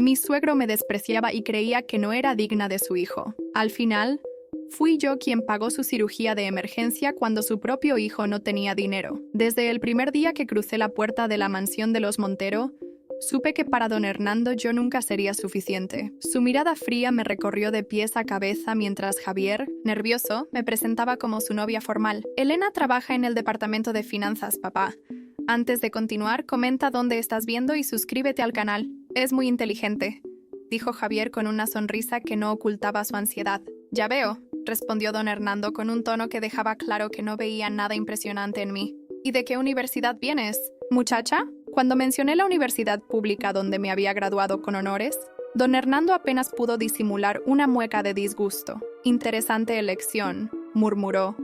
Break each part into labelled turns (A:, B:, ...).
A: Mi suegro me despreciaba y creía que no era digna de su hijo. Al final, fui yo quien pagó su cirugía de emergencia cuando su propio hijo no tenía dinero. Desde el primer día que crucé la puerta de la mansión de los Montero, supe que para don Hernando yo nunca sería suficiente. Su mirada fría me recorrió de pies a cabeza mientras Javier, nervioso, me presentaba como su novia formal. Elena trabaja en el departamento de finanzas, papá. Antes de continuar, comenta dónde estás viendo y suscríbete al canal. Es muy inteligente, dijo Javier con una sonrisa que no ocultaba su ansiedad. Ya veo, respondió don Hernando con un tono que dejaba claro que no veía nada impresionante en mí. ¿Y de qué universidad vienes, muchacha? Cuando mencioné la universidad pública donde me había graduado con honores, don Hernando apenas pudo disimular una mueca de disgusto. Interesante elección, murmuró,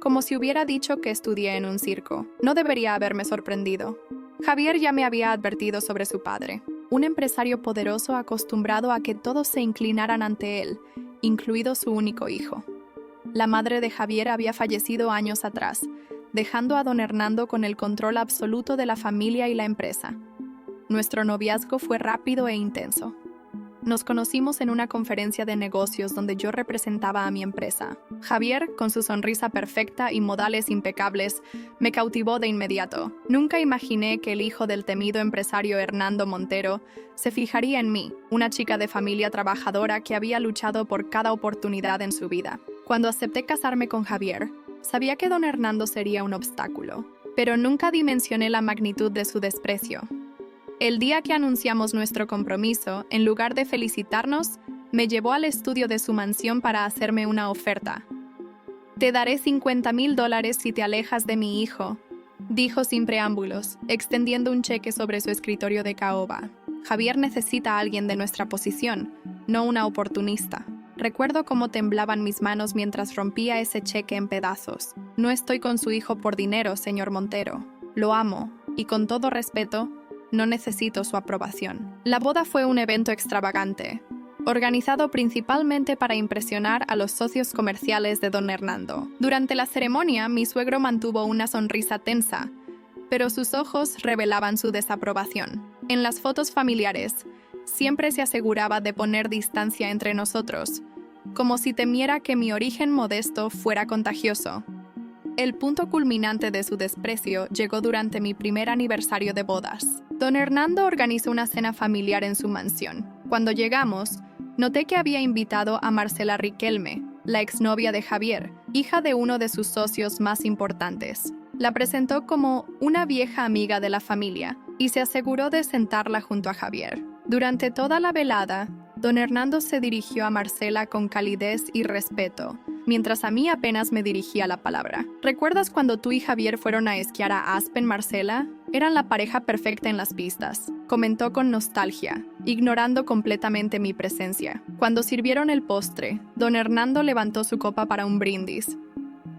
A: como si hubiera dicho que estudié en un circo. No debería haberme sorprendido. Javier ya me había advertido sobre su padre, un empresario poderoso acostumbrado a que todos se inclinaran ante él, incluido su único hijo. La madre de Javier había fallecido años atrás, dejando a don Hernando con el control absoluto de la familia y la empresa. Nuestro noviazgo fue rápido e intenso. Nos conocimos en una conferencia de negocios donde yo representaba a mi empresa. Javier, con su sonrisa perfecta y modales impecables, me cautivó de inmediato. Nunca imaginé que el hijo del temido empresario Hernando Montero se fijaría en mí, una chica de familia trabajadora que había luchado por cada oportunidad en su vida. Cuando acepté casarme con Javier, sabía que don Hernando sería un obstáculo, pero nunca dimensioné la magnitud de su desprecio. El día que anunciamos nuestro compromiso, en lugar de felicitarnos, me llevó al estudio de su mansión para hacerme una oferta. «Te daré $50,000 si te alejas de mi hijo», dijo sin preámbulos, extendiendo un cheque sobre su escritorio de caoba. Javier necesita a alguien de nuestra posición, no una oportunista. Recuerdo cómo temblaban mis manos mientras rompía ese cheque en pedazos. No estoy con su hijo por dinero, señor Montero. Lo amo, y con todo respeto, no necesito su aprobación. La boda fue un evento extravagante, organizado principalmente para impresionar a los socios comerciales de don Hernando. Durante la ceremonia, mi suegro mantuvo una sonrisa tensa, pero sus ojos revelaban su desaprobación. En las fotos familiares, siempre se aseguraba de poner distancia entre nosotros, como si temiera que mi origen modesto fuera contagioso. El punto culminante de su desprecio llegó durante mi primer aniversario de bodas. Don Hernando organizó una cena familiar en su mansión. Cuando llegamos, noté que había invitado a Marcela Riquelme, la exnovia de Javier, hija de uno de sus socios más importantes. La presentó como una vieja amiga de la familia y se aseguró de sentarla junto a Javier. Durante toda la velada, don Hernando se dirigió a Marcela con calidez y respeto, mientras a mí apenas me dirigía la palabra. ¿Recuerdas cuando tú y Javier fueron a esquiar a Aspen, Marcela? Eran la pareja perfecta en las pistas, comentó con nostalgia, ignorando completamente mi presencia. Cuando sirvieron el postre, don Hernando levantó su copa para un brindis.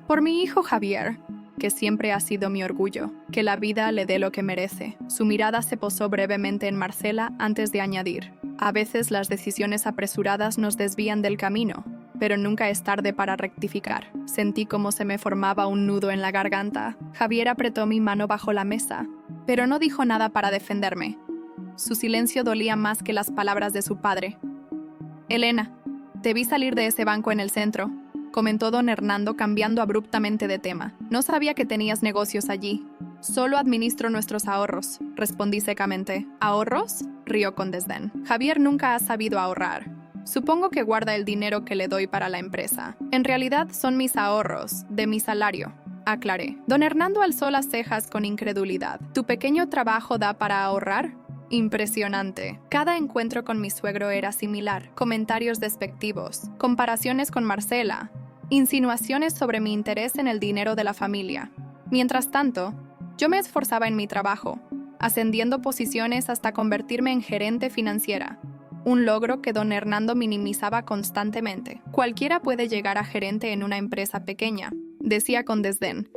A: Por mi hijo Javier, que siempre ha sido mi orgullo, que la vida le dé lo que merece. Su mirada se posó brevemente en Marcela antes de añadir: a veces las decisiones apresuradas nos desvían del camino, pero nunca es tarde para rectificar. Sentí como se me formaba un nudo en la garganta. Javier apretó mi mano bajo la mesa, pero no dijo nada para defenderme. Su silencio dolía más que las palabras de su padre. «Elena, te vi salir de ese banco en el centro», comentó don Hernando cambiando abruptamente de tema. «No sabía que tenías negocios allí». «Solo administro nuestros ahorros», respondí secamente. «¿Ahorros?», rió con desdén. «Javier nunca ha sabido ahorrar. Supongo que guarda el dinero que le doy para la empresa. En realidad son mis ahorros, de mi salario», aclaré. Don Hernando alzó las cejas con incredulidad. «¿Tu pequeño trabajo da para ahorrar?». Impresionante. Cada encuentro con mi suegro era similar. Comentarios despectivos, comparaciones con Marcela, insinuaciones sobre mi interés en el dinero de la familia. Mientras tanto, yo me esforzaba en mi trabajo, ascendiendo posiciones hasta convertirme en gerente financiera, un logro que don Hernando minimizaba constantemente. «Cualquiera puede llegar a gerente en una empresa pequeña», decía con desdén,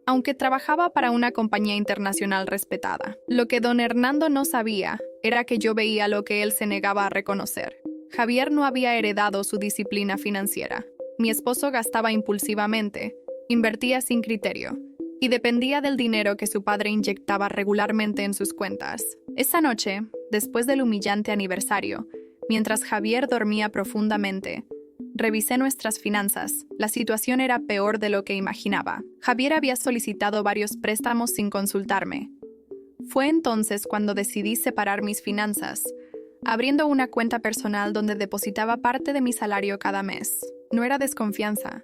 A: aunque trabajaba para una compañía internacional respetada. Lo que don Hernando no sabía era que yo veía lo que él se negaba a reconocer. Javier no había heredado su disciplina financiera. Mi esposo gastaba impulsivamente, invertía sin criterio, y dependía del dinero que su padre inyectaba regularmente en sus cuentas. Esa noche, después del humillante aniversario, mientras Javier dormía profundamente. Revisé nuestras finanzas. La situación era peor de lo que imaginaba. Javier había solicitado varios préstamos sin consultarme. Fue entonces cuando decidí separar mis finanzas, abriendo una cuenta personal donde depositaba parte de mi salario cada mes. No era desconfianza,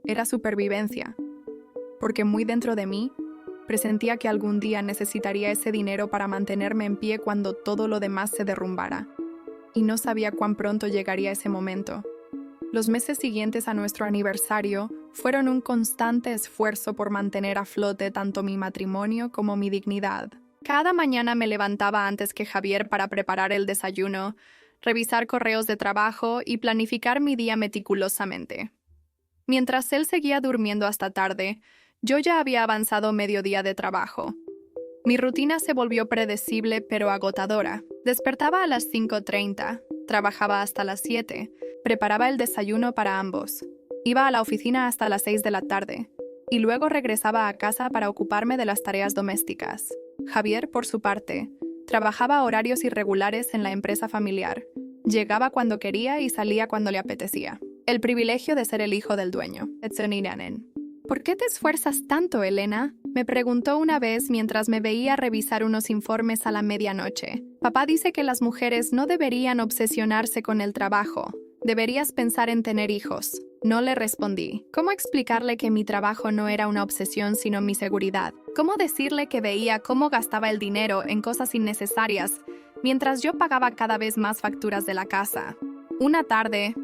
A: era supervivencia, porque muy dentro de mí presentía que algún día necesitaría ese dinero para mantenerme en pie cuando todo lo demás se derrumbara, y no sabía cuán pronto llegaría ese momento. Los meses siguientes a nuestro aniversario fueron un constante esfuerzo por mantener a flote tanto mi matrimonio como mi dignidad. Cada mañana me levantaba antes que Javier para preparar el desayuno, revisar correos de trabajo y planificar mi día meticulosamente. Mientras él seguía durmiendo hasta tarde, yo ya había avanzado medio día de trabajo. Mi rutina se volvió predecible pero agotadora. Despertaba a las 5:30, trabajaba hasta las 7, preparaba el desayuno para ambos, iba a la oficina hasta las 6 de la tarde y luego regresaba a casa para ocuparme de las tareas domésticas. Javier, por su parte, trabajaba a horarios irregulares en la empresa familiar. Llegaba cuando quería y salía cuando le apetecía. El privilegio de ser el hijo del dueño. ¿Por qué te esfuerzas tanto, Elena?, me preguntó una vez mientras me veía revisar unos informes a la medianoche. Papá dice que las mujeres no deberían obsesionarse con el trabajo. Deberías pensar en tener hijos. No le respondí. ¿Cómo explicarle que mi trabajo no era una obsesión sino mi seguridad? ¿Cómo decirle que veía cómo gastaba el dinero en cosas innecesarias mientras yo pagaba cada vez más facturas de la casa? Una tarde,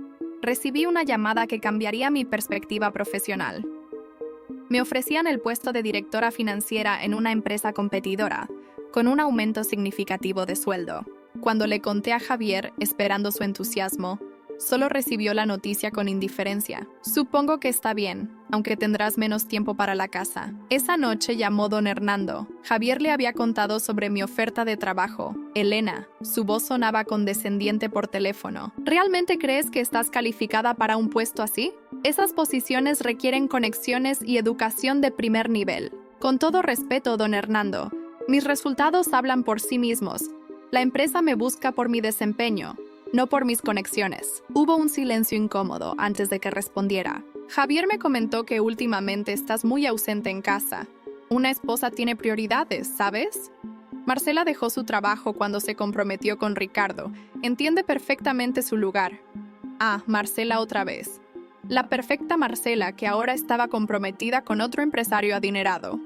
A: recibí una llamada que cambiaría mi perspectiva profesional. Me ofrecían el puesto de directora financiera en una empresa competidora, con un aumento significativo de sueldo. Cuando le conté a Javier, esperando su entusiasmo, solo recibió la noticia con indiferencia. Supongo que está bien, aunque tendrás menos tiempo para la casa. Esa noche llamó don Hernando. Javier le había contado sobre mi oferta de trabajo. Elena, su voz sonaba condescendiente por teléfono. ¿Realmente crees que estás calificada para un puesto así? Esas posiciones requieren conexiones y educación de primer nivel. Con todo respeto, don Hernando, mis resultados hablan por sí mismos. La empresa me busca por mi desempeño, no por mis conexiones. Hubo un silencio incómodo antes de que respondiera. Javier me comentó que últimamente estás muy ausente en casa. Una esposa tiene prioridades, ¿sabes? Marcela dejó su trabajo cuando se comprometió con Ricardo. Entiende perfectamente su lugar. Ah, Marcela otra vez. La perfecta Marcela, que ahora estaba comprometida con otro empresario adinerado.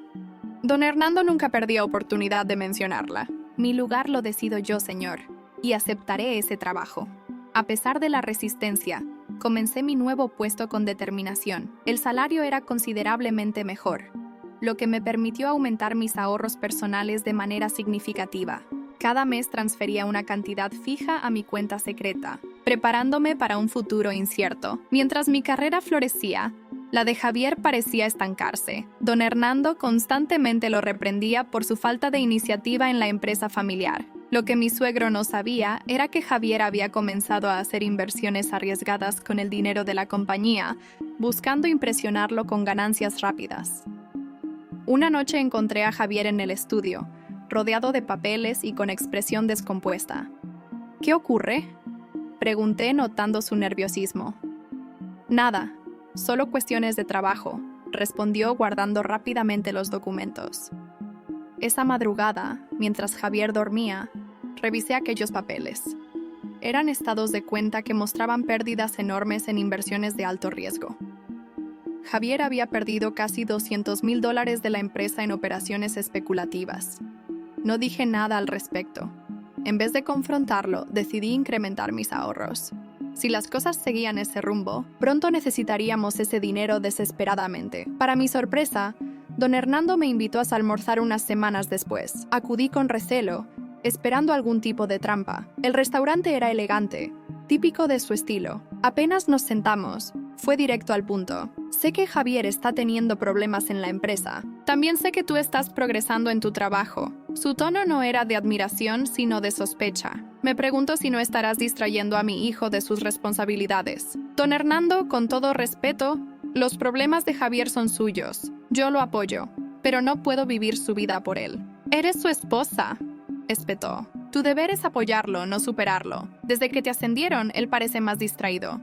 A: Don Hernando nunca perdía oportunidad de mencionarla. Mi lugar lo decido yo, señor, y aceptaré ese trabajo. A pesar de la resistencia, comencé mi nuevo puesto con determinación. El salario era considerablemente mejor, lo que me permitió aumentar mis ahorros personales de manera significativa. Cada mes transfería una cantidad fija a mi cuenta secreta, preparándome para un futuro incierto. Mientras mi carrera florecía, la de Javier parecía estancarse. Don Hernando constantemente lo reprendía por su falta de iniciativa en la empresa familiar. Lo que mi suegro no sabía era que Javier había comenzado a hacer inversiones arriesgadas con el dinero de la compañía, buscando impresionarlo con ganancias rápidas. Una noche encontré a Javier en el estudio, rodeado de papeles y con expresión descompuesta. ¿Qué ocurre?, pregunté notando su nerviosismo. Nada, solo cuestiones de trabajo, respondió guardando rápidamente los documentos. Esa madrugada, mientras Javier dormía, revisé aquellos papeles. Eran estados de cuenta que mostraban pérdidas enormes en inversiones de alto riesgo. Javier había perdido casi $200,000 de la empresa en operaciones especulativas. No dije nada al respecto. En vez de confrontarlo, decidí incrementar mis ahorros. Si las cosas seguían ese rumbo, pronto necesitaríamos ese dinero desesperadamente. Para mi sorpresa, don Hernando me invitó a almorzar unas semanas después. Acudí con recelo, esperando algún tipo de trampa. El restaurante era elegante, típico de su estilo. Apenas nos sentamos, fue directo al punto. Sé que Javier está teniendo problemas en la empresa. También sé que tú estás progresando en tu trabajo. Su tono no era de admiración, sino de sospecha. Me pregunto si no estarás distrayendo a mi hijo de sus responsabilidades. Don Hernando, con todo respeto, los problemas de Javier son suyos. Yo lo apoyo, pero no puedo vivir su vida por él. Eres su esposa, espetó. Tu deber es apoyarlo, no superarlo. Desde que te ascendieron, él parece más distraído.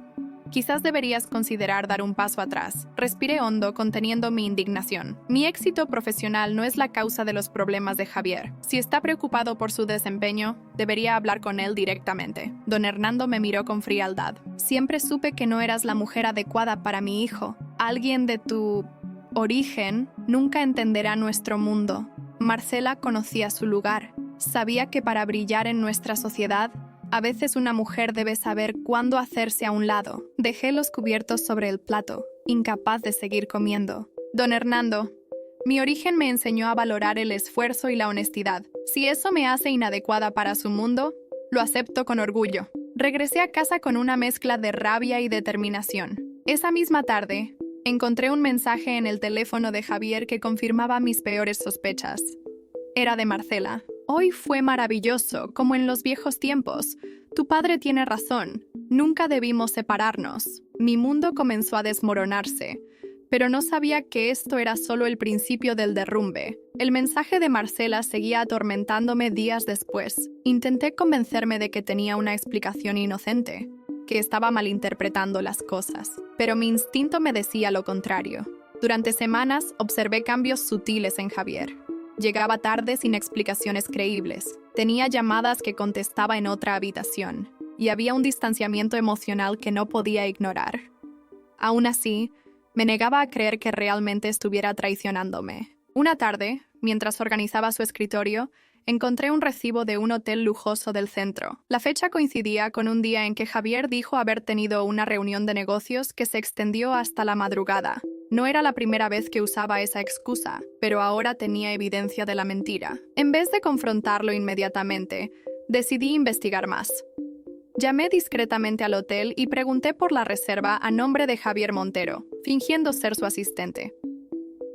A: Quizás deberías considerar dar un paso atrás. Respiré hondo, conteniendo mi indignación. Mi éxito profesional no es la causa de los problemas de Javier. Si está preocupado por su desempeño, debería hablar con él directamente. Don Hernando me miró con frialdad. Siempre supe que no eras la mujer adecuada para mi hijo. Alguien de tu origen nunca entenderá nuestro mundo. Marcela conocía su lugar. Sabía que para brillar en nuestra sociedad, a veces una mujer debe saber cuándo hacerse a un lado. Dejé los cubiertos sobre el plato, incapaz de seguir comiendo. Don Hernando, mi origen me enseñó a valorar el esfuerzo y la honestidad. Si eso me hace inadecuada para su mundo, lo acepto con orgullo. Regresé a casa con una mezcla de rabia y determinación. Esa misma tarde, encontré un mensaje en el teléfono de Javier que confirmaba mis peores sospechas. Era de Marcela. Hoy fue maravilloso, como en los viejos tiempos. Tu padre tiene razón. Nunca debimos separarnos. Mi mundo comenzó a desmoronarse, pero no sabía que esto era solo el principio del derrumbe. El mensaje de Marcela seguía atormentándome días después. Intenté convencerme de que tenía una explicación inocente, que estaba malinterpretando las cosas, pero mi instinto me decía lo contrario. Durante semanas observé cambios sutiles en Javier. Llegaba tarde sin explicaciones creíbles. Tenía llamadas que contestaba en otra habitación, y había un distanciamiento emocional que no podía ignorar. Aún así, me negaba a creer que realmente estuviera traicionándome. Una tarde, mientras organizaba su escritorio, encontré un recibo de un hotel lujoso del centro. La fecha coincidía con un día en que Javier dijo haber tenido una reunión de negocios que se extendió hasta la madrugada. No era la primera vez que usaba esa excusa, pero ahora tenía evidencia de la mentira. En vez de confrontarlo inmediatamente, decidí investigar más. Llamé discretamente al hotel y pregunté por la reserva a nombre de Javier Montero, fingiendo ser su asistente.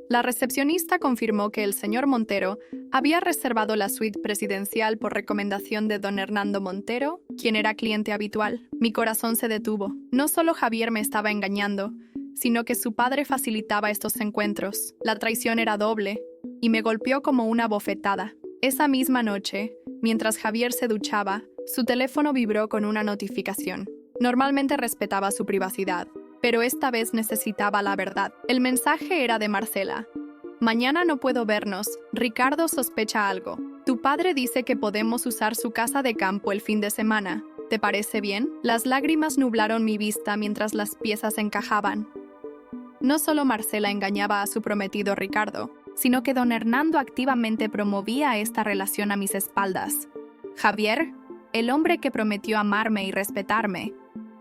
A: La recepcionista confirmó que el señor Montero había reservado la suite presidencial por recomendación de don Hernando Montero, quien era cliente habitual. Mi corazón se detuvo. No solo Javier me estaba engañando, sino que su padre facilitaba estos encuentros. La traición era doble, y me golpeó como una bofetada. Esa misma noche, mientras Javier se duchaba, su teléfono vibró con una notificación. Normalmente respetaba su privacidad, pero esta vez necesitaba la verdad. El mensaje era de Marcela. Mañana no puedo vernos. Ricardo sospecha algo. Tu padre dice que podemos usar su casa de campo el fin de semana. ¿Te parece bien? Las lágrimas nublaron mi vista mientras las piezas encajaban. No solo Marcela engañaba a su prometido Ricardo, sino que don Hernando activamente promovía esta relación a mis espaldas. Javier, el hombre que prometió amarme y respetarme,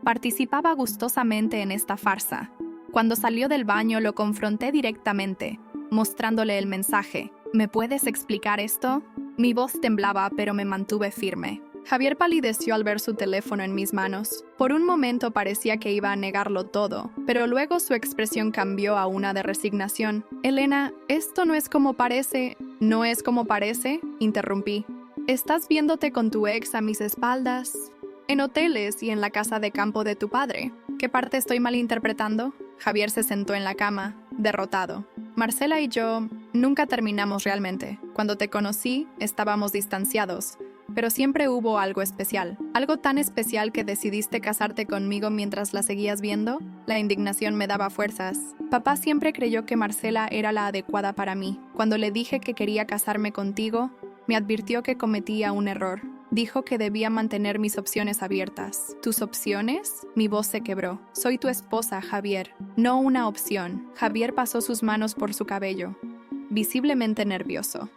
A: participaba gustosamente en esta farsa. Cuando salió del baño lo confronté directamente, mostrándole el mensaje. ¿Me puedes explicar esto? Mi voz temblaba, pero me mantuve firme. Javier palideció al ver su teléfono en mis manos. Por un momento parecía que iba a negarlo todo, pero luego su expresión cambió a una de resignación. Elena, esto no es como parece. ¿No es como parece? Interrumpí. Estás viéndote con tu ex a mis espaldas, en hoteles y en la casa de campo de tu padre. ¿Qué parte estoy malinterpretando? Javier se sentó en la cama, derrotado. Marcela y yo nunca terminamos realmente. Cuando te conocí, estábamos distanciados, pero siempre hubo algo especial. Algo tan especial que decidiste casarte conmigo mientras la seguías viendo. La indignación me daba fuerzas. Papá siempre creyó que Marcela era la adecuada para mí. Cuando le dije que quería casarme contigo, me advirtió que cometía un error. Dijo que debía mantener mis opciones abiertas. ¿Tus opciones? Mi voz se quebró. Soy tu esposa, Javier. No una opción. Javier pasó sus manos por su cabello, visiblemente nervioso.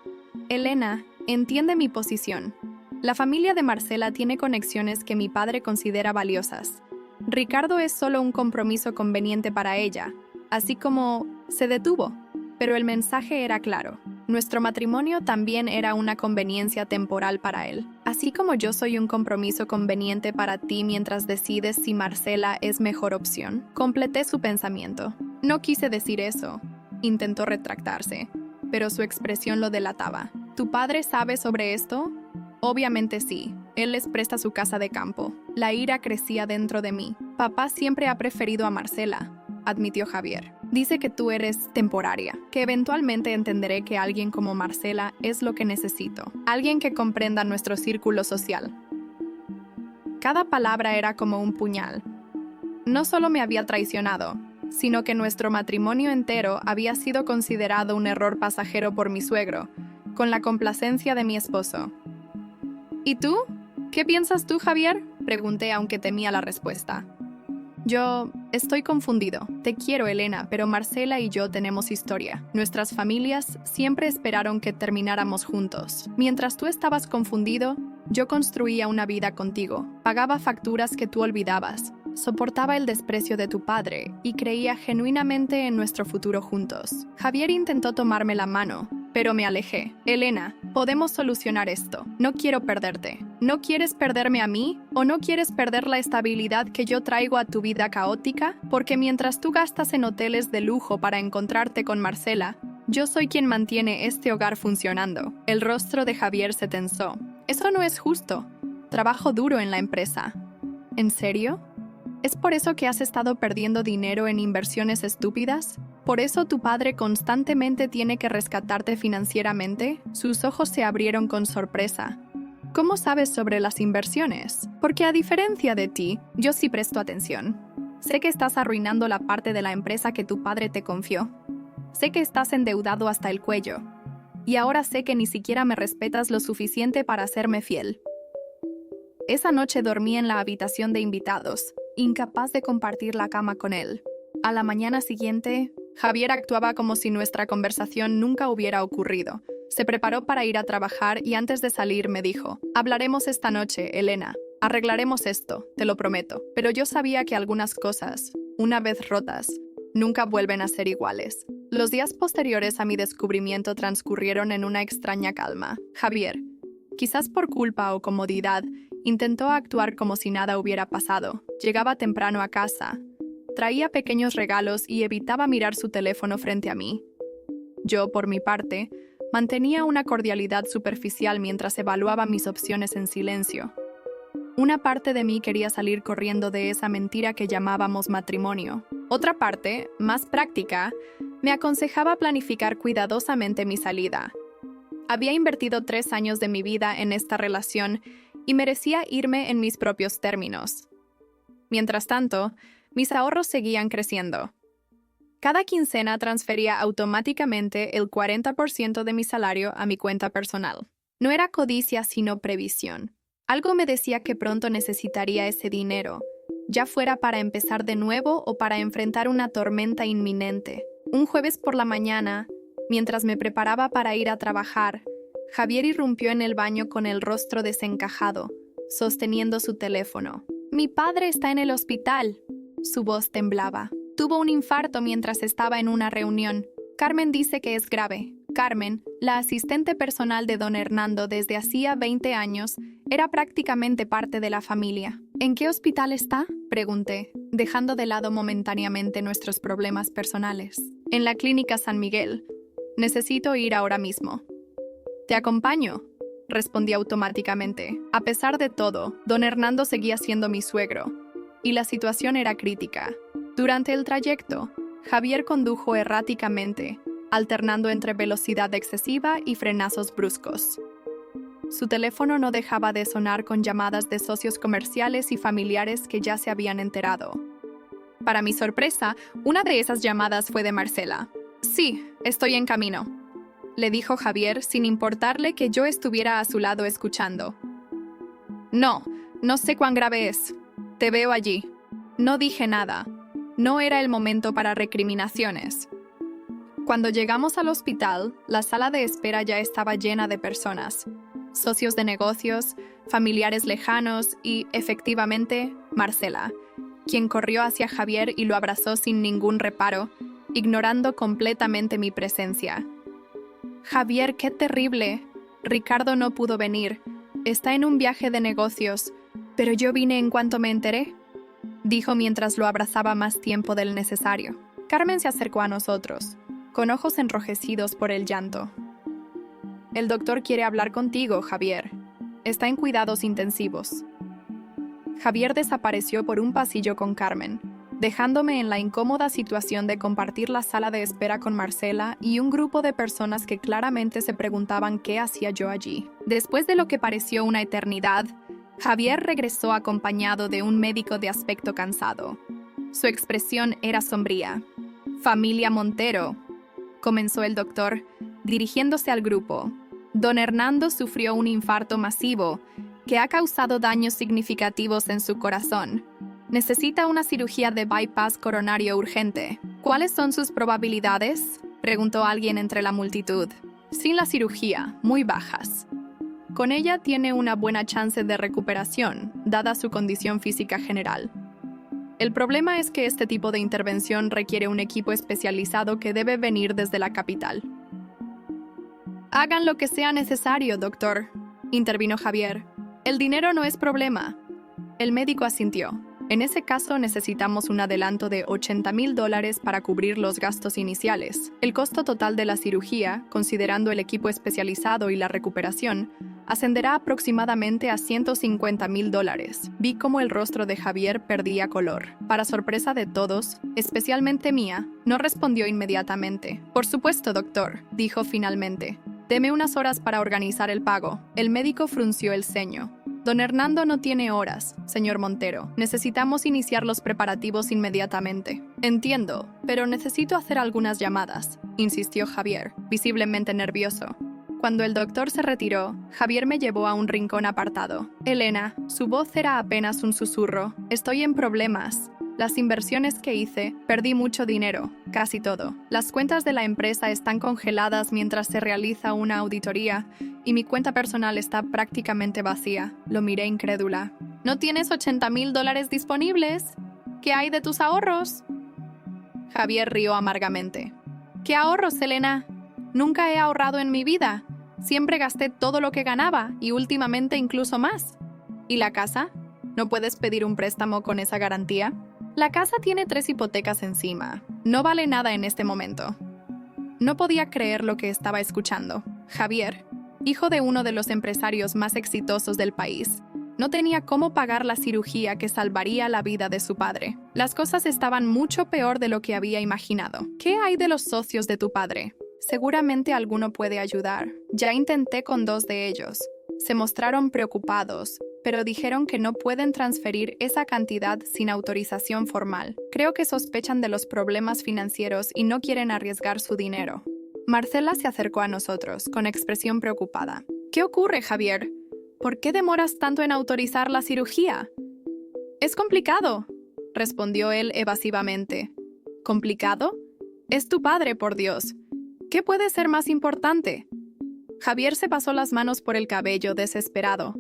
A: Elena, entiende mi posición. La familia de Marcela tiene conexiones que mi padre considera valiosas. Ricardo es solo un compromiso conveniente para ella, así como se detuvo. Pero el mensaje era claro. Nuestro matrimonio también era una conveniencia temporal para él. Así como yo soy un compromiso conveniente para ti mientras decides si Marcela es mejor opción. Completé su pensamiento. No quise decir eso. Intentó retractarse, pero su expresión lo delataba. ¿Tu padre sabe sobre esto? Obviamente sí. Él les presta su casa de campo. La ira crecía dentro de mí. Papá siempre ha preferido a Marcela. admitió Javier. Dice que tú eres temporaria, que eventualmente entenderé que alguien como Marcela es lo que necesito. Alguien que comprenda nuestro círculo social. Cada palabra era como un puñal. No solo me había traicionado, sino que nuestro matrimonio entero había sido considerado un error pasajero por mi suegro, con la complacencia de mi esposo. ¿Y tú? ¿Qué piensas tú, Javier?, pregunté, aunque temía la respuesta. Yo estoy confundido. Te quiero, Elena, pero Marcela y yo tenemos historia. Nuestras familias siempre esperaron que termináramos juntos. Mientras tú estabas confundido, yo construía una vida contigo. Pagaba facturas que tú olvidabas. Soportaba el desprecio de tu padre y creía genuinamente en nuestro futuro juntos. Javier intentó tomarme la mano, pero me alejé. Elena, podemos solucionar esto. No quiero perderte. ¿No quieres perderme a mí? ¿O no quieres perder la estabilidad que yo traigo a tu vida caótica? Porque mientras tú gastas en hoteles de lujo para encontrarte con Marcela, yo soy quien mantiene este hogar funcionando. El rostro de Javier se tensó. Eso no es justo. Trabajo duro en la empresa. ¿En serio? ¿Es por eso que has estado perdiendo dinero en inversiones estúpidas? ¿Por eso tu padre constantemente tiene que rescatarte financieramente? Sus ojos se abrieron con sorpresa. ¿Cómo sabes sobre las inversiones? Porque a diferencia de ti, yo sí presto atención. Sé que estás arruinando la parte de la empresa que tu padre te confió. Sé que estás endeudado hasta el cuello. Y ahora sé que ni siquiera me respetas lo suficiente para hacerme fiel. Esa noche dormí en la habitación de invitados, incapaz de compartir la cama con él. A la mañana siguiente, Javier actuaba como si nuestra conversación nunca hubiera ocurrido. Se preparó para ir a trabajar y antes de salir me dijo: «Hablaremos esta noche, Elena. Arreglaremos esto, te lo prometo». Pero yo sabía que algunas cosas, una vez rotas, nunca vuelven a ser iguales. Los días posteriores a mi descubrimiento transcurrieron en una extraña calma. Javier, quizás por culpa o comodidad, intentó actuar como si nada hubiera pasado. Llegaba temprano a casa, traía pequeños regalos y evitaba mirar su teléfono frente a mí. Yo, por mi parte, mantenía una cordialidad superficial mientras evaluaba mis opciones en silencio. Una parte de mí quería salir corriendo de esa mentira que llamábamos matrimonio. Otra parte, más práctica, me aconsejaba planificar cuidadosamente mi salida. Había invertido 3 años de mi vida en esta relación y merecía irme en mis propios términos. Mientras tanto, mis ahorros seguían creciendo. Cada quincena transfería automáticamente el 40% de mi salario a mi cuenta personal. No era codicia, sino previsión. Algo me decía que pronto necesitaría ese dinero, ya fuera para empezar de nuevo o para enfrentar una tormenta inminente. Un jueves por la mañana, mientras me preparaba para ir a trabajar, Javier irrumpió en el baño con el rostro desencajado, sosteniendo su teléfono. «Mi padre está en el hospital». Su voz temblaba. «Tuvo un infarto mientras estaba en una reunión. Carmen dice que es grave». Carmen, la asistente personal de don Hernando desde hacía 20 años, era prácticamente parte de la familia. «¿En qué hospital está?», pregunté, dejando de lado momentáneamente nuestros problemas personales. «En la clínica San Miguel. Necesito ir ahora mismo». «Te acompaño», respondí automáticamente. A pesar de todo, don Hernando seguía siendo mi suegro, y la situación era crítica. Durante el trayecto, Javier condujo erráticamente, alternando entre velocidad excesiva y frenazos bruscos. Su teléfono no dejaba de sonar con llamadas de socios comerciales y familiares que ya se habían enterado. Para mi sorpresa, una de esas llamadas fue de Marcela. «Sí, estoy en camino», le dijo Javier sin importarle que yo estuviera a su lado escuchando. No sé cuán grave es. Te veo allí». No dije nada. No era el momento para recriminaciones. Cuando llegamos al hospital, la sala de espera ya estaba llena de personas. Socios de negocios, familiares lejanos y, efectivamente, Marcela, quien corrió hacia Javier y lo abrazó sin ningún reparo, ignorando completamente mi presencia. «Javier, qué terrible. Ricardo no pudo venir. Está en un viaje de negocios, pero yo vine en cuanto me enteré», dijo mientras lo abrazaba más tiempo del necesario. Carmen se acercó a nosotros, con ojos enrojecidos por el llanto. «El doctor quiere hablar contigo, Javier. Está en cuidados intensivos». Javier desapareció por un pasillo con Carmen, dejándome en la incómoda situación de compartir la sala de espera con Marcela y un grupo de personas que claramente se preguntaban qué hacía yo allí. Después de lo que pareció una eternidad, Javier regresó acompañado de un médico de aspecto cansado. Su expresión era sombría. «Familia Montero», comenzó el doctor, dirigiéndose al grupo. Don Hernando sufrió un infarto masivo que ha causado daños significativos en su corazón. Necesita una cirugía de bypass coronario urgente. ¿Cuáles son sus probabilidades?, preguntó alguien entre la multitud. Sin la cirugía, muy bajas. Con ella tiene una buena chance de recuperación, dada su condición física general. El problema es que este tipo de intervención requiere un equipo especializado que debe venir desde la capital. «Hagan lo que sea necesario, doctor», intervino Javier. «El dinero no es problema». El médico asintió. «En ese caso necesitamos un adelanto de $80,000 para cubrir los gastos iniciales. El costo total de la cirugía, considerando el equipo especializado y la recuperación, ascenderá aproximadamente a $150,000. Vi cómo el rostro de Javier perdía color. Para sorpresa de todos, especialmente mía, no respondió inmediatamente. «Por supuesto, doctor», dijo finalmente. «Deme unas horas para organizar el pago». El médico frunció el ceño. «Don Hernando no tiene horas, señor Montero. Necesitamos iniciar los preparativos inmediatamente». «Entiendo, pero necesito hacer algunas llamadas», insistió Javier, visiblemente nervioso. Cuando el doctor se retiró, Javier me llevó a un rincón apartado. «Elena», su voz era apenas un susurro, «estoy en problemas. Las inversiones que hice, perdí mucho dinero, casi todo. Las cuentas de la empresa están congeladas mientras se realiza una auditoría y mi cuenta personal está prácticamente vacía». Lo miré incrédula. «¿No tienes $80,000 disponibles? ¿Qué hay de tus ahorros?» Javier rió amargamente. «¿Qué ahorros, Elena? Nunca he ahorrado en mi vida. Siempre gasté todo lo que ganaba y últimamente incluso más. ¿Y la casa? ¿No puedes pedir un préstamo con esa garantía?» «La casa tiene 3 hipotecas encima. No vale nada en este momento». No podía creer lo que estaba escuchando. Javier, hijo de uno de los empresarios más exitosos del país, no tenía cómo pagar la cirugía que salvaría la vida de su padre. Las cosas estaban mucho peor de lo que había imaginado. «¿Qué hay de los socios de tu padre? Seguramente alguno puede ayudar. Ya intenté con 2 de ellos. Se mostraron preocupados, pero dijeron que no pueden transferir esa cantidad sin autorización formal. Creo que sospechan de los problemas financieros y no quieren arriesgar su dinero». Marcela se acercó a nosotros, con expresión preocupada. «¿Qué ocurre, Javier? ¿Por qué demoras tanto en autorizar la cirugía?» «Es complicado», respondió él evasivamente. «¿Complicado? Es tu padre, por Dios. ¿Qué puede ser más importante?» Javier se pasó las manos por el cabello, desesperado.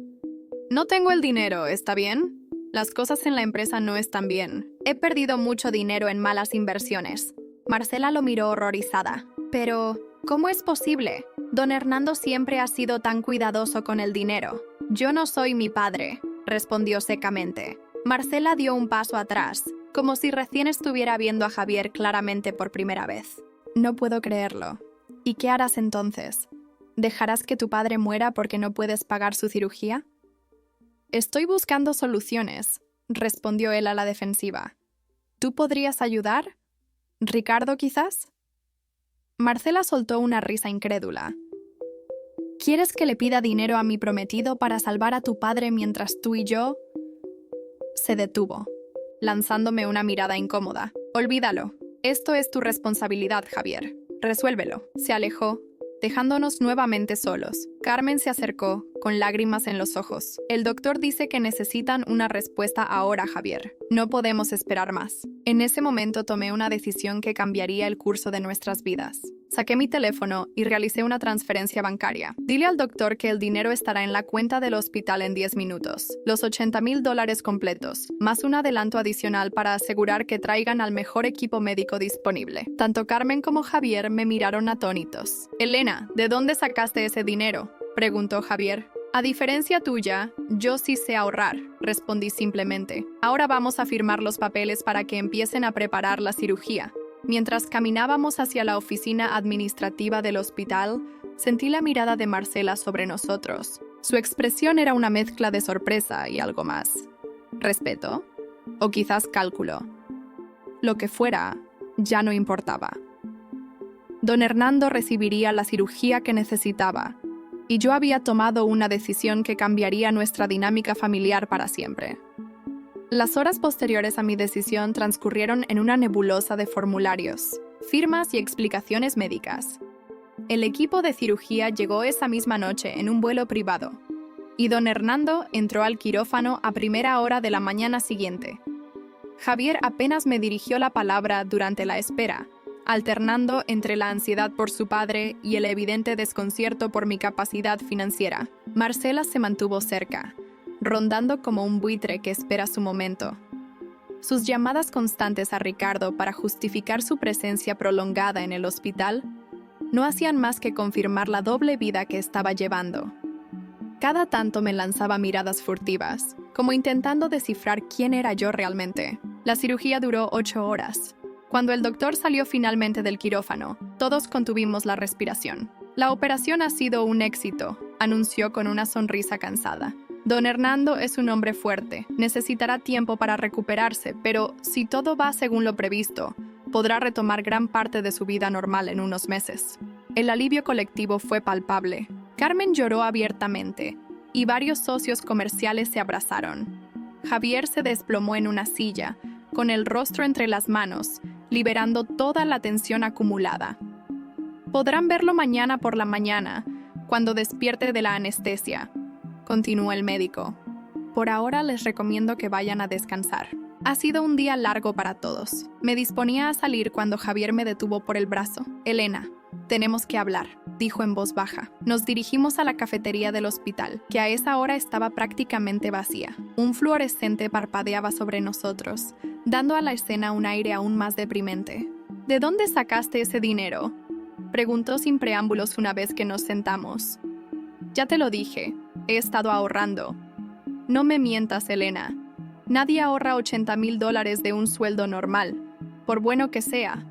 A: «No tengo el dinero, ¿está bien? Las cosas en la empresa no están bien. He perdido mucho dinero en malas inversiones». Marcela lo miró horrorizada. «Pero, ¿cómo es posible? Don Hernando siempre ha sido tan cuidadoso con el dinero». «Yo no soy mi padre», respondió secamente. Marcela dio un paso atrás, como si recién estuviera viendo a Javier claramente por primera vez. «No puedo creerlo. ¿Y qué harás entonces? ¿Dejarás que tu padre muera porque no puedes pagar su cirugía?» «Estoy buscando soluciones», respondió él a la defensiva. «¿Tú podrías ayudar? ¿Ricardo, quizás?» Marcela soltó una risa incrédula. «¿Quieres que le pida dinero a mi prometido para salvar a tu padre mientras tú y yo...?» Se detuvo, lanzándome una mirada incómoda. «Olvídalo. Esto es tu responsabilidad, Javier. Resuélvelo». Se alejó, dejándonos nuevamente solos. Carmen se acercó, con lágrimas en los ojos. «El doctor dice que necesitan una respuesta ahora, Javier. No podemos esperar más». En ese momento tomé una decisión que cambiaría el curso de nuestras vidas. Saqué mi teléfono y realicé una transferencia bancaria. «Dile al doctor que el dinero estará en la cuenta del hospital en 10 minutos. Los $80,000 completos, más un adelanto adicional para asegurar que traigan al mejor equipo médico disponible». Tanto Carmen como Javier me miraron atónitos. «Elena, ¿de dónde sacaste ese dinero?», preguntó Javier. «A diferencia tuya, yo sí sé ahorrar», respondí simplemente. «Ahora vamos a firmar los papeles para que empiecen a preparar la cirugía». Mientras caminábamos hacia la oficina administrativa del hospital, sentí la mirada de Marcela sobre nosotros. Su expresión era una mezcla de sorpresa y algo más. ¿Respeto? ¿O quizás cálculo? Lo que fuera, ya no importaba. Don Hernando recibiría la cirugía que necesitaba, y yo había tomado una decisión que cambiaría nuestra dinámica familiar para siempre. Las horas posteriores a mi decisión transcurrieron en una nebulosa de formularios, firmas y explicaciones médicas. El equipo de cirugía llegó esa misma noche en un vuelo privado, y don Hernando entró al quirófano a primera hora de la mañana siguiente. Javier apenas me dirigió la palabra durante la espera, alternando entre la ansiedad por su padre y el evidente desconcierto por mi capacidad financiera. Marcela se mantuvo cerca, rondando como un buitre que espera su momento. Sus llamadas constantes a Ricardo para justificar su presencia prolongada en el hospital no hacían más que confirmar la doble vida que estaba llevando. Cada tanto me lanzaba miradas furtivas, como intentando descifrar quién era yo realmente. La cirugía duró 8 horas. Cuando el doctor salió finalmente del quirófano, todos contuvimos la respiración. La operación ha sido un éxito, anunció con una sonrisa cansada. Don Hernando es un hombre fuerte, necesitará tiempo para recuperarse, pero si todo va según lo previsto, podrá retomar gran parte de su vida normal en unos meses. El alivio colectivo fue palpable. Carmen lloró abiertamente, y varios socios comerciales se abrazaron. Javier se desplomó en una silla, con el rostro entre las manos, liberando toda la tensión acumulada. Podrán verlo mañana por la mañana, cuando despierte de la anestesia, continuó el médico. Por ahora les recomiendo que vayan a descansar. Ha sido un día largo para todos. Me disponía a salir cuando Javier me detuvo por el brazo. Elena, tenemos que hablar, dijo en voz baja. Nos dirigimos a la cafetería del hospital, que a esa hora estaba prácticamente vacía. Un fluorescente parpadeaba sobre nosotros, dando a la escena un aire aún más deprimente. ¿De dónde sacaste ese dinero?, preguntó sin preámbulos una vez que nos sentamos. Ya te lo dije, he estado ahorrando. No me mientas, Elena. Nadie ahorra $80,000 de un sueldo normal, por bueno que sea.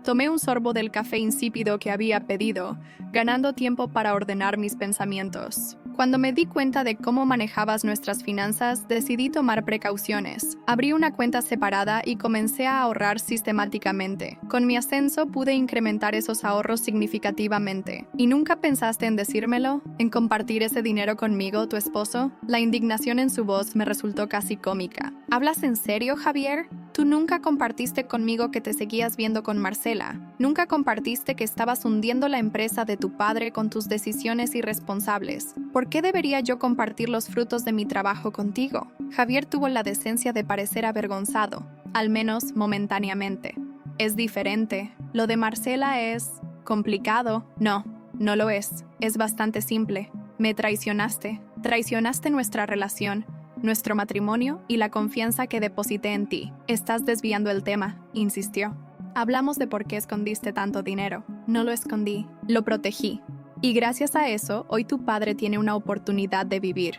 A: Tomé un sorbo del café insípido que había pedido, ganando tiempo para ordenar mis pensamientos. Cuando me di cuenta de cómo manejabas nuestras finanzas, decidí tomar precauciones. Abrí una cuenta separada y comencé a ahorrar sistemáticamente. Con mi ascenso pude incrementar esos ahorros significativamente. ¿Y nunca pensaste en decírmelo? ¿En compartir ese dinero conmigo, tu esposo? La indignación en su voz me resultó casi cómica. ¿Hablas en serio, Javier? Tú nunca compartiste conmigo que te seguías viendo con Marcela. Nunca compartiste que estabas hundiendo la empresa de tu padre con tus decisiones irresponsables. ¿Por qué debería yo compartir los frutos de mi trabajo contigo? Javier tuvo la decencia de parecer avergonzado, al menos momentáneamente. Es diferente. Lo de Marcela es complicado. No, no lo es. Es bastante simple. Me traicionaste. Traicionaste nuestra relación, nuestro matrimonio y la confianza que deposité en ti. Estás desviando el tema, insistió. Hablamos de por qué escondiste tanto dinero. No lo escondí, lo protegí. Y gracias a eso, hoy tu padre tiene una oportunidad de vivir.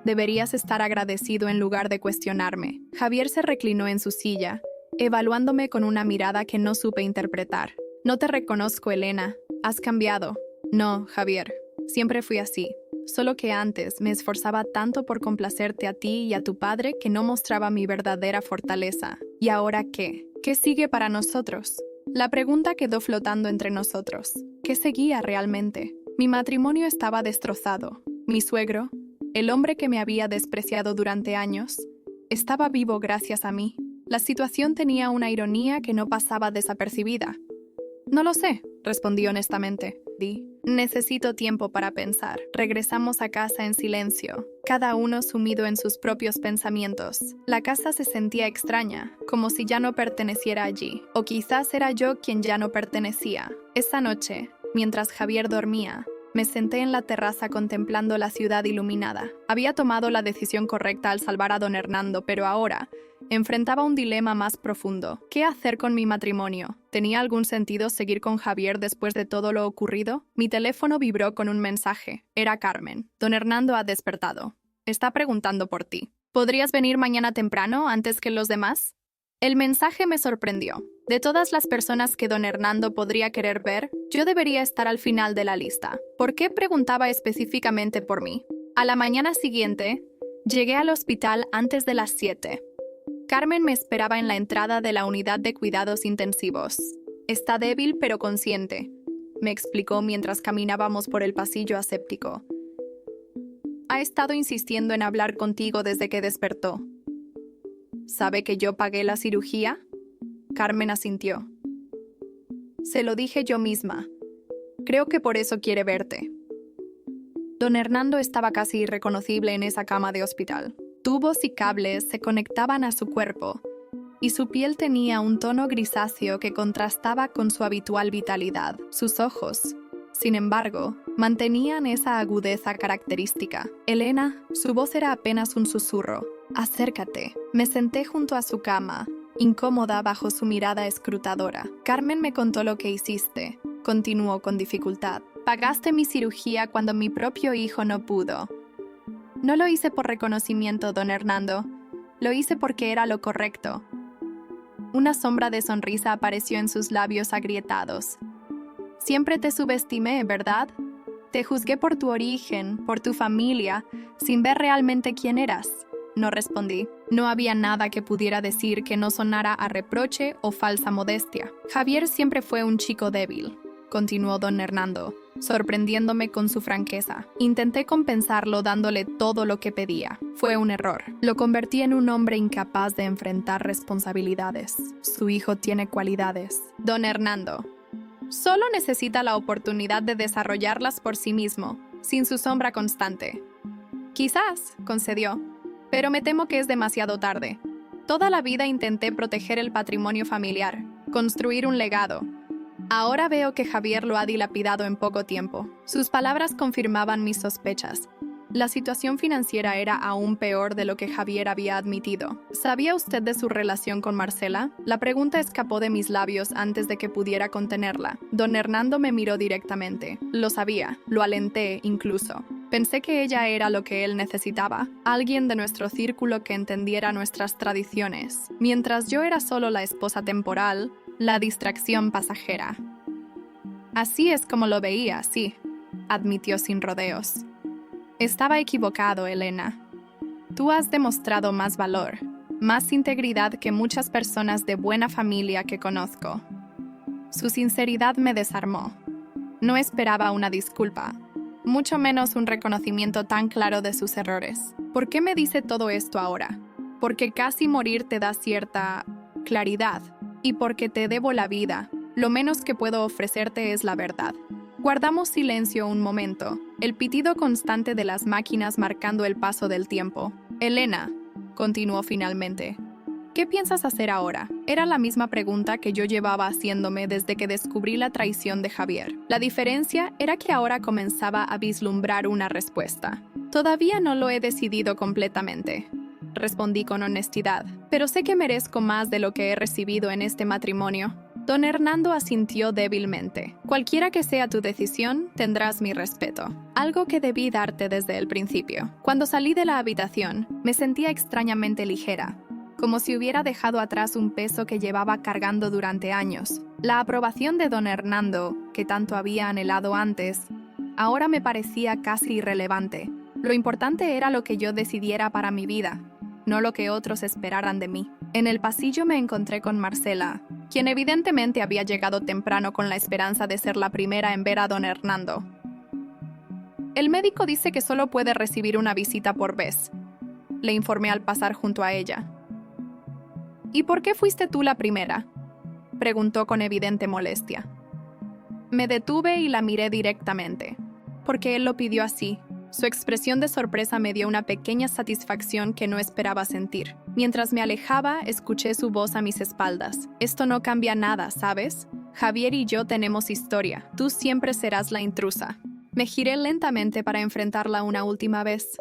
A: Deberías estar agradecido en lugar de cuestionarme. Javier se reclinó en su silla, evaluándome con una mirada que no supe interpretar. No te reconozco, Elena. Has cambiado. No, Javier. Siempre fui así. Solo que antes me esforzaba tanto por complacerte a ti y a tu padre que no mostraba mi verdadera fortaleza. ¿Y ahora qué? ¿Qué sigue para nosotros? La pregunta quedó flotando entre nosotros. ¿Qué seguía realmente? Mi matrimonio estaba destrozado. Mi suegro, el hombre que me había despreciado durante años, estaba vivo gracias a mí. La situación tenía una ironía que no pasaba desapercibida. No lo sé, respondí honestamente. Necesito tiempo para pensar. Regresamos a casa en silencio, cada uno sumido en sus propios pensamientos. La casa se sentía extraña, como si ya no perteneciera allí. O quizás era yo quien ya no pertenecía. Esa noche, mientras Javier dormía, me senté en la terraza contemplando la ciudad iluminada. Había tomado la decisión correcta al salvar a don Hernando, pero ahora enfrentaba un dilema más profundo. ¿Qué hacer con mi matrimonio? ¿Tenía algún sentido seguir con Javier después de todo lo ocurrido? Mi teléfono vibró con un mensaje. Era Carmen. Don Hernando ha despertado. Está preguntando por ti. ¿Podrías venir mañana temprano antes que los demás? El mensaje me sorprendió. De todas las personas que don Hernando podría querer ver, yo debería estar al final de la lista. ¿Por qué preguntaba específicamente por mí? A la mañana siguiente, llegué al hospital antes de las 7. Carmen me esperaba en la entrada de la unidad de cuidados intensivos. Está débil pero consciente, me explicó mientras caminábamos por el pasillo aséptico. Ha estado insistiendo en hablar contigo desde que despertó. ¿Sabe que yo pagué la cirugía? Carmen asintió. Se lo dije yo misma. Creo que por eso quiere verte. Don Hernando estaba casi irreconocible en esa cama de hospital. Tubos y cables se conectaban a su cuerpo, y su piel tenía un tono grisáceo que contrastaba con su habitual vitalidad. Sus ojos, sin embargo, mantenían esa agudeza característica. Elena, su voz era apenas un susurro. Acércate. Me senté junto a su cama, incómoda bajo su mirada escrutadora. Carmen me contó lo que hiciste. Continuó con dificultad. Pagaste mi cirugía cuando mi propio hijo no pudo. No lo hice por reconocimiento, don Hernando. Lo hice porque era lo correcto. Una sombra de sonrisa apareció en sus labios agrietados. Siempre te subestimé, ¿verdad? Te juzgué por tu origen, por tu familia, sin ver realmente quién eras. No respondí. No había nada que pudiera decir que no sonara a reproche o falsa modestia. Javier siempre fue un chico débil, continuó don Hernando, sorprendiéndome con su franqueza. Intenté compensarlo dándole todo lo que pedía. Fue un error. Lo convertí en un hombre incapaz de enfrentar responsabilidades. Su hijo tiene cualidades. Don Hernando solo necesita la oportunidad de desarrollarlas por sí mismo, sin su sombra constante. Quizás, concedió, pero me temo que es demasiado tarde. Toda la vida intenté proteger el patrimonio familiar, construir un legado. Ahora veo que Javier lo ha dilapidado en poco tiempo. Sus palabras confirmaban mis sospechas. La situación financiera era aún peor de lo que Javier había admitido. ¿Sabía usted de su relación con Marcela? La pregunta escapó de mis labios antes de que pudiera contenerla. Don Hernando me miró directamente. Lo sabía, lo alenté incluso. Pensé que ella era lo que él necesitaba, alguien de nuestro círculo que entendiera nuestras tradiciones, mientras yo era solo la esposa temporal, la distracción pasajera. Así es como lo veía, sí, admitió sin rodeos. Estaba equivocado, Elena. Tú has demostrado más valor, más integridad que muchas personas de buena familia que conozco. Su sinceridad me desarmó. No esperaba una disculpa, mucho menos un reconocimiento tan claro de sus errores. ¿Por qué me dice todo esto ahora? Porque casi morir te da cierta claridad, y porque te debo la vida, lo menos que puedo ofrecerte es la verdad. Guardamos silencio un momento, el pitido constante de las máquinas marcando el paso del tiempo. Elena, continuó finalmente, ¿qué piensas hacer ahora? Era la misma pregunta que yo llevaba haciéndome desde que descubrí la traición de Javier. La diferencia era que ahora comenzaba a vislumbrar una respuesta. Todavía no lo he decidido completamente, respondí con honestidad, pero sé que merezco más de lo que he recibido en este matrimonio. Don Hernando asintió débilmente. Cualquiera que sea tu decisión, tendrás mi respeto. Algo que debí darte desde el principio. Cuando salí de la habitación, me sentía extrañamente ligera, como si hubiera dejado atrás un peso que llevaba cargando durante años. La aprobación de don Hernando, que tanto había anhelado antes, ahora me parecía casi irrelevante. Lo importante era lo que yo decidiera para mi vida, no lo que otros esperaran de mí. En el pasillo me encontré con Marcela, quien evidentemente había llegado temprano con la esperanza de ser la primera en ver a don Hernando. El médico dice que solo puede recibir una visita por vez, le informé al pasar junto a ella. ¿Y por qué fuiste tú la primera?, preguntó con evidente molestia. Me detuve y la miré directamente, porque él lo pidió así. Su expresión de sorpresa me dio una pequeña satisfacción que no esperaba sentir. Mientras me alejaba, escuché su voz a mis espaldas. Esto no cambia nada, ¿sabes? Javier y yo tenemos historia. Tú siempre serás la intrusa. Me giré lentamente para enfrentarla una última vez.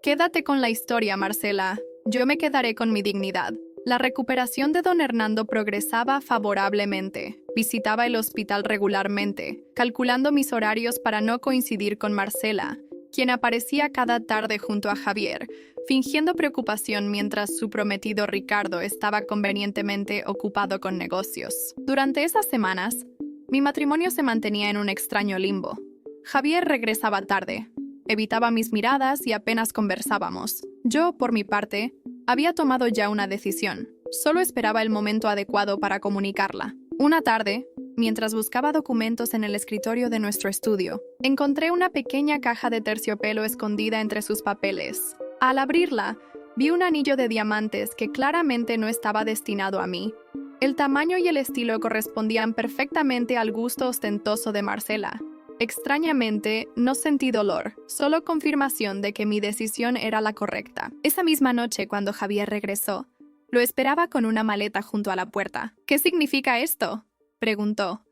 A: Quédate con la historia, Marcela. Yo me quedaré con mi dignidad. La recuperación de don Hernando progresaba favorablemente. Visitaba el hospital regularmente, calculando mis horarios para no coincidir con Marcela, quien aparecía cada tarde junto a Javier, fingiendo preocupación mientras su prometido Ricardo estaba convenientemente ocupado con negocios. Durante esas semanas, mi matrimonio se mantenía en un extraño limbo. Javier regresaba tarde, evitaba mis miradas y apenas conversábamos. Yo, por mi parte, Había tomado ya una decisión. Solo esperaba el momento adecuado para comunicarla. Una tarde, mientras buscaba documentos en el escritorio de nuestro estudio, encontré una pequeña caja de terciopelo escondida entre sus papeles. Al abrirla, vi un anillo de diamantes que claramente no estaba destinado a mí. El tamaño y el estilo correspondían perfectamente al gusto ostentoso de Marcela. Extrañamente, no sentí dolor, solo confirmación de que mi decisión era la correcta. Esa misma noche, cuando Javier regresó, lo esperaba con una maleta junto a la puerta. ¿Qué significa esto?, preguntó,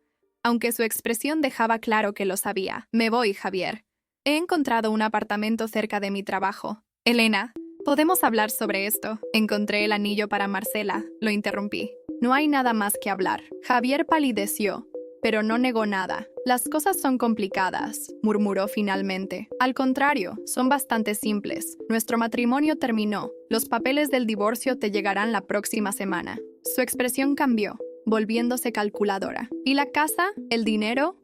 A: aunque su expresión dejaba claro que lo sabía. Me voy, Javier. He encontrado un apartamento cerca de mi trabajo. Elena, ¿podemos hablar sobre esto? Encontré el anillo para Marcela, lo interrumpí. No hay nada más que hablar. Javier palideció, pero no negó nada. Las cosas son complicadas, murmuró finalmente. Al contrario, son bastante simples. Nuestro matrimonio terminó. Los papeles del divorcio te llegarán la próxima semana. Su expresión cambió, volviéndose calculadora. ¿Y la casa? ¿El dinero?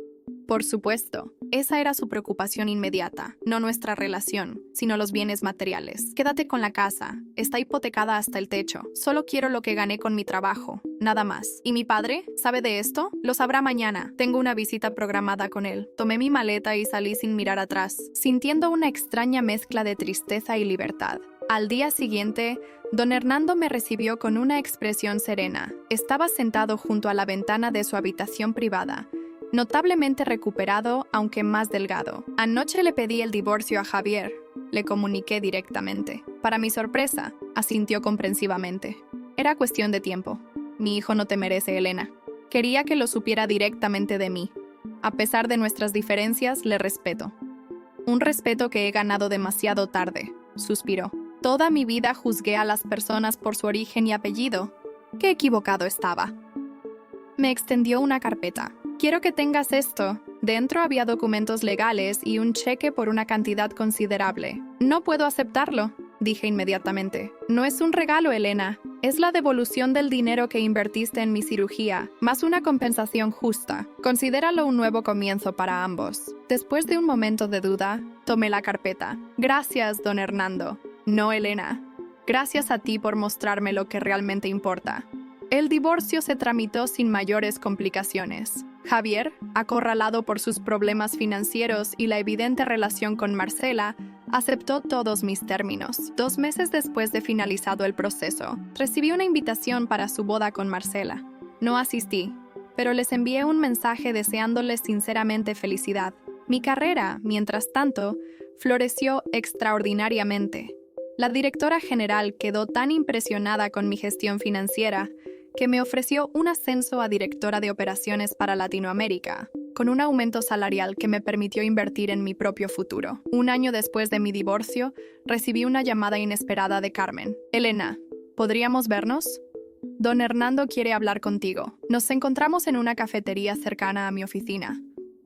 A: Por supuesto. Esa era su preocupación inmediata, no nuestra relación, sino los bienes materiales. Quédate con la casa, está hipotecada hasta el techo. Solo quiero lo que gané con mi trabajo, nada más. ¿Y mi padre? ¿Sabe de esto? Lo sabrá mañana. Tengo una visita programada con él. Tomé mi maleta y salí sin mirar atrás, sintiendo una extraña mezcla de tristeza y libertad. Al día siguiente, don Hernando me recibió con una expresión serena. Estaba sentado junto a la ventana de su habitación privada, notablemente recuperado, aunque más delgado. Anoche le pedí el divorcio a Javier, le comuniqué directamente. Para mi sorpresa, asintió comprensivamente. Era cuestión de tiempo. Mi hijo no te merece, Elena. Quería que lo supiera directamente de mí. A pesar de nuestras diferencias, le respeto. Un respeto que he ganado demasiado tarde, suspiró. Toda mi vida juzgué a las personas por su origen y apellido. Qué equivocado estaba. Me extendió una carpeta. Quiero que tengas esto. Dentro había documentos legales y un cheque por una cantidad considerable. No puedo aceptarlo, dije inmediatamente. No es un regalo, Elena. Es la devolución del dinero que invertiste en mi cirugía, más una compensación justa. Considéralo un nuevo comienzo para ambos. Después de un momento de duda, tomé la carpeta. Gracias, don Hernando. No, Elena. Gracias a ti por mostrarme lo que realmente importa. El divorcio se tramitó sin mayores complicaciones. Javier, acorralado por sus problemas financieros y la evidente relación con Marcela, aceptó todos mis términos. 2 meses después de finalizado el proceso, recibí una invitación para su boda con Marcela. No asistí, pero les envié un mensaje deseándoles sinceramente felicidad. Mi carrera, mientras tanto, floreció extraordinariamente. La directora general quedó tan impresionada con mi gestión financiera que me ofreció un ascenso a directora de operaciones para Latinoamérica, con un aumento salarial que me permitió invertir en mi propio futuro. 1 año después de mi divorcio, recibí una llamada inesperada de Carmen. Elena, ¿podríamos vernos? Don Hernando quiere hablar contigo. Nos encontramos en una cafetería cercana a mi oficina.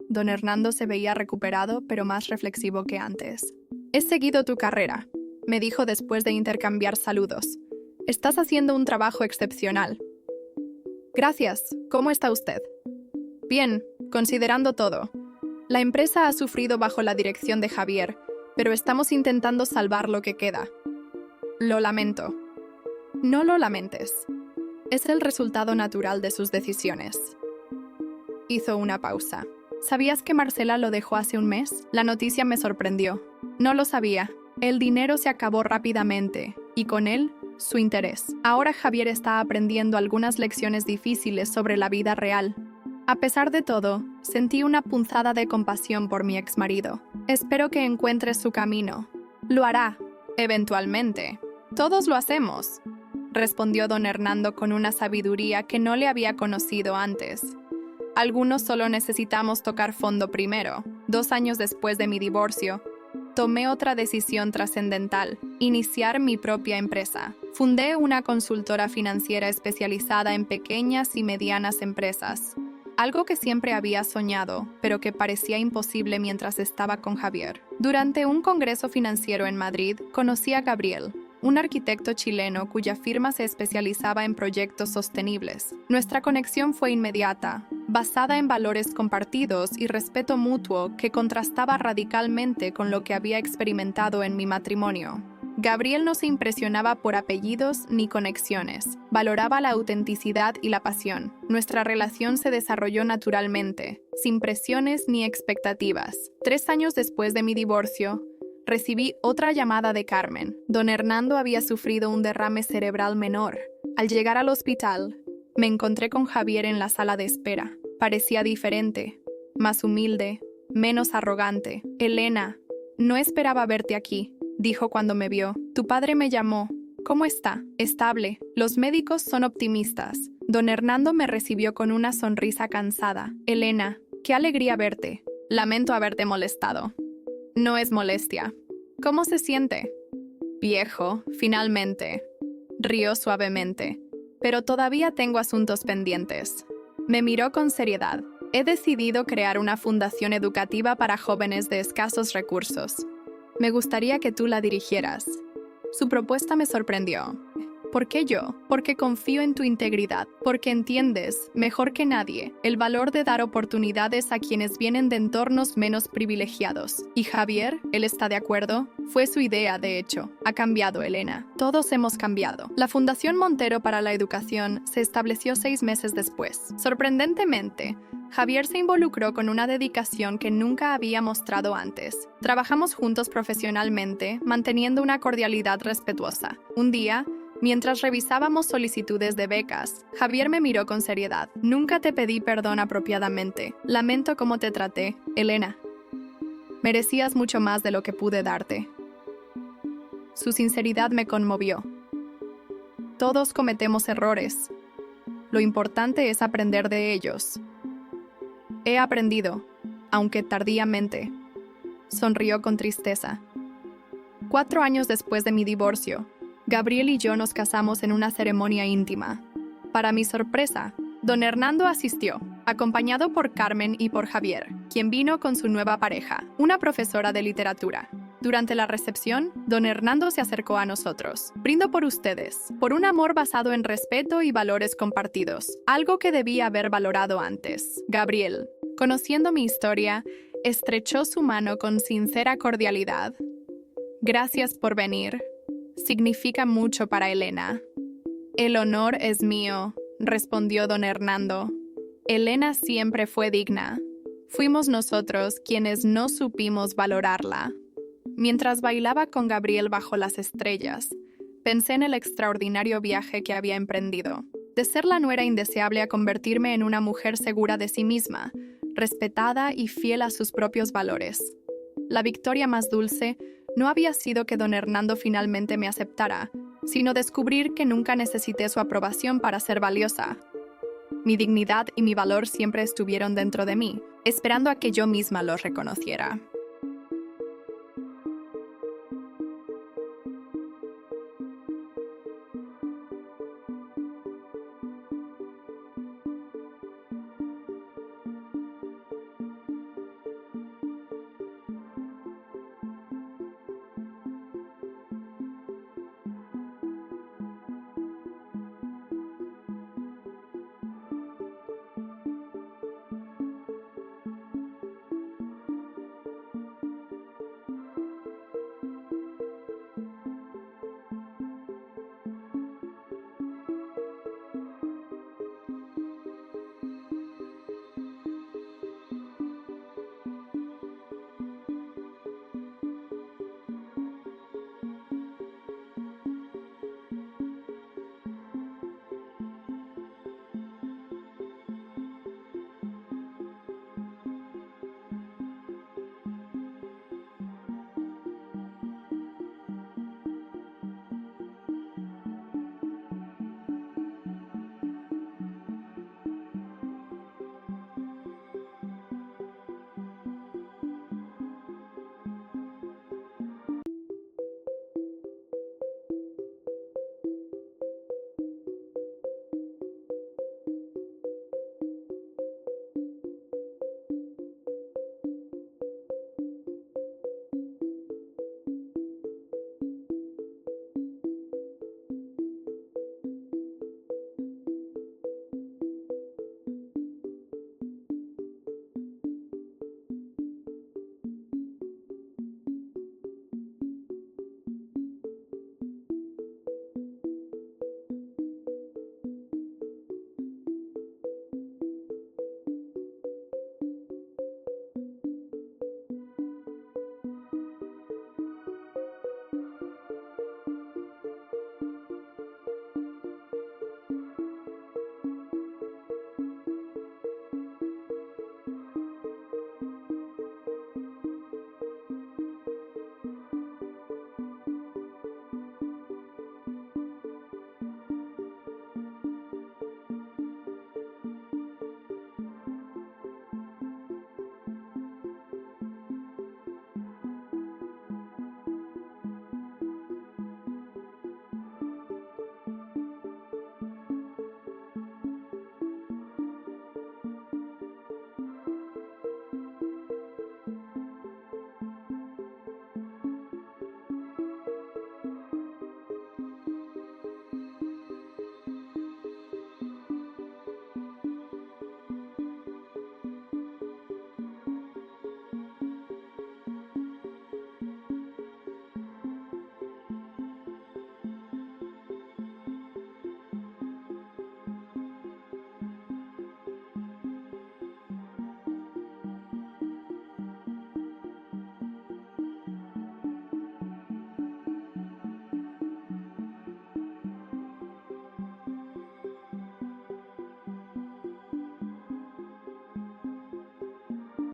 A: Don Hernando se veía recuperado, pero más reflexivo que antes. He seguido tu carrera, me dijo después de intercambiar saludos. Estás haciendo un trabajo excepcional. Gracias. ¿Cómo está usted? Bien, considerando todo. La empresa ha sufrido bajo la dirección de Javier, pero estamos intentando salvar lo que queda. Lo lamento. No lo lamentes. Es el resultado natural de sus decisiones. Hizo una pausa. ¿Sabías que Marcela lo dejó hace 1 mes? La noticia me sorprendió. No lo sabía. El dinero se acabó rápidamente, y con él, su interés. Ahora Javier está aprendiendo algunas lecciones difíciles sobre la vida real. A pesar de todo, sentí una punzada de compasión por mi exmarido. Espero que encuentre su camino. Lo hará, eventualmente. Todos lo hacemos, respondió don Hernando con una sabiduría que no le había conocido antes. Algunos solo necesitamos tocar fondo primero. 2 años después de mi divorcio, tomé otra decisión trascendental: iniciar mi propia empresa. Fundé una consultora financiera especializada en pequeñas y medianas empresas, algo que siempre había soñado, pero que parecía imposible mientras estaba con Javier. Durante un congreso financiero en Madrid, conocí a Gabriel, un arquitecto chileno cuya firma se especializaba en proyectos sostenibles. Nuestra conexión fue inmediata, basada en valores compartidos y respeto mutuo que contrastaba radicalmente con lo que había experimentado en mi matrimonio. Gabriel no se impresionaba por apellidos ni conexiones. Valoraba la autenticidad y la pasión. Nuestra relación se desarrolló naturalmente, sin presiones ni expectativas. 3 años después de mi divorcio, recibí otra llamada de Carmen. Don Hernando había sufrido un derrame cerebral menor. Al llegar al hospital, me encontré con Javier en la sala de espera. Parecía diferente, más humilde, menos arrogante. Elena, no esperaba verte aquí, dijo cuando me vio. Tu padre me llamó. ¿Cómo está? Estable. Los médicos son optimistas. Don Hernando me recibió con una sonrisa cansada. Elena, qué alegría verte. Lamento haberte molestado. No es molestia. ¿Cómo se siente? Viejo, finalmente. Rió suavemente. Pero todavía tengo asuntos pendientes. Me miró con seriedad. He decidido crear una fundación educativa para jóvenes de escasos recursos. Me gustaría que tú la dirigieras. Su propuesta me sorprendió. ¿Por qué yo? Porque confío en tu integridad, porque entiendes, mejor que nadie, el valor de dar oportunidades a quienes vienen de entornos menos privilegiados. Y Javier, él está de acuerdo, fue su idea, de hecho. Ha cambiado, Elena. Todos hemos cambiado. La Fundación Montero para la Educación se estableció 6 meses después. Sorprendentemente, Javier se involucró con una dedicación que nunca había mostrado antes. Trabajamos juntos profesionalmente, manteniendo una cordialidad respetuosa. Un día, mientras revisábamos solicitudes de becas, Javier me miró con seriedad. Nunca te pedí perdón apropiadamente. Lamento cómo te traté, Elena. Merecías mucho más de lo que pude darte. Su sinceridad me conmovió. Todos cometemos errores. Lo importante es aprender de ellos. He aprendido, aunque tardíamente. Sonrió con tristeza. 4 años después de mi divorcio, Gabriel y yo nos casamos en una ceremonia íntima. Para mi sorpresa, don Hernando asistió, acompañado por Carmen y por Javier, quien vino con su nueva pareja, una profesora de literatura. Durante la recepción, don Hernando se acercó a nosotros. Brindo por ustedes, por un amor basado en respeto y valores compartidos, algo que debía haber valorado antes. Gabriel, conociendo mi historia, estrechó su mano con sincera cordialidad. Gracias por venir. Significa mucho para Elena. El honor es mío, respondió don Hernando. Elena siempre fue digna. Fuimos nosotros quienes no supimos valorarla. Mientras bailaba con Gabriel bajo las estrellas, pensé en el extraordinario viaje que había emprendido. De ser la nuera indeseable a convertirme en una mujer segura de sí misma, respetada y fiel a sus propios valores. La victoria más dulce no había sido que don Hernando finalmente me aceptara, sino descubrir que nunca necesité su aprobación para ser valiosa. Mi dignidad y mi valor siempre estuvieron dentro de mí, esperando a que yo misma los reconociera.